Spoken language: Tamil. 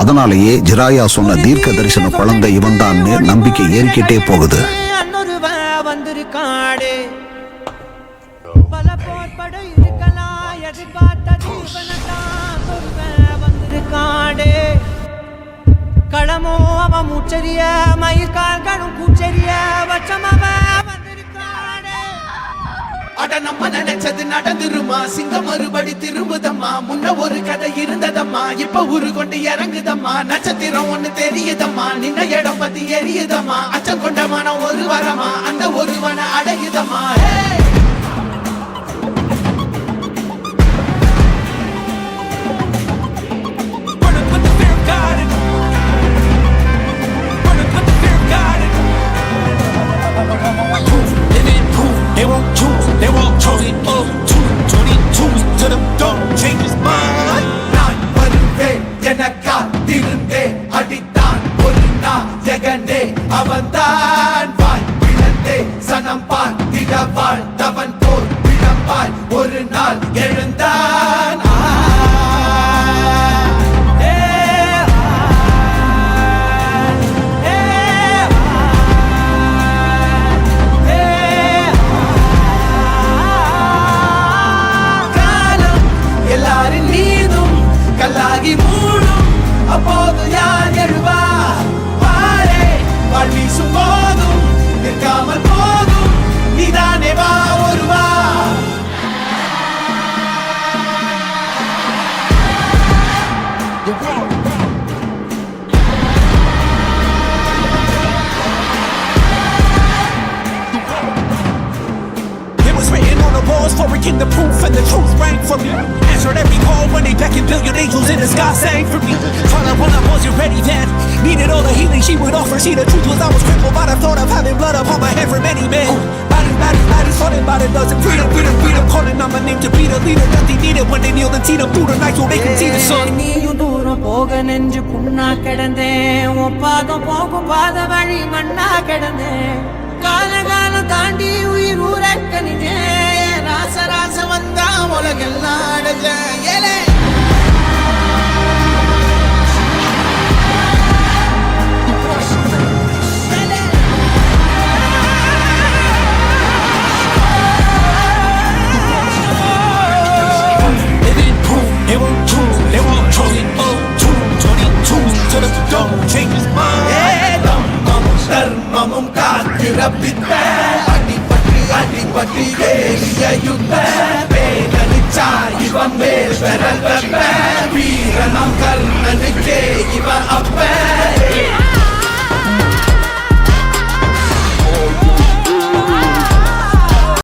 அதனாலேயே ஜிராயா சொன்ன தீர்க்க தரிசன குழந்தை இவன் தான் நம்பிக்கை ஏறிக்கிட்டே போகுது. களமோ அவன் மூச்சரிய மயிர்கால்களும் கூச்சரிய வச்சமவ வந்திருக்காடே. அட நம்ம நினைச்சது நடந்துருமா, சிங்கம் மறுபடி திரும்புதம்மா. முன்ன ஒரு கதை இருந்ததம்மா, இப்ப உரு கொண்டு இறங்குதம்மா. நட்சத்திரம் ஒண்ணு தெரியுதம்மா, நின்ன இடம் பத்தி எரியுதம்மா. அச்சம் கொண்ட மனம் ஒரு வரமா, அந்த ஒருவனை அடையுதம்மா. They won't choose, they won't choose it. 22 to the dawn, change his mind. நான் வருவேன் எனக்கா திருந்தே அடித்தான் ஒரு நாள் ஜெகனே அவன்தான். வாய் விழந்தே சனம் பார்த்திட வாழ்ந்தவன் போல் விழப்பாய் ஒரு நாள் எழுந்தான். கல்லாகி மூடும் அப்போது யார் எழுவா? பாரே வாழ் வீசும் போதும் நிற்காமல் போதும் நீதானே வா ஒருவா. For a king, the proof and the truth rang from me. Answered every call when they beckoned, billion angels in the sky sang for me. Trying when I wasn't ready then, needed all the healing she would offer. See, the truth was I was crippled by the thought of having blood upon my head for many men. Bodies, falling by the dozen. Freedom, calling on my name to be the leader that they needed when they kneeled and seen them through the night so they can see the sun. நீயும் தூரம் போக நெஞ்சு புண்ணா கிடந்தேன், ஒப்பாக போகும் பாத வழி மண்ணா கிடந்தேன். காலம் தாண்டி உயிர் ஊரக்கணிஞ்சேன், ராச வந்தா உலகெல்லாம் அடைஞ்சேன். They won't choose, they won't choose it. 22 to the dawn, change his mind. தர்மமும் காத்திரப்பித்த அடிபட்டு ஏறிய யுத்த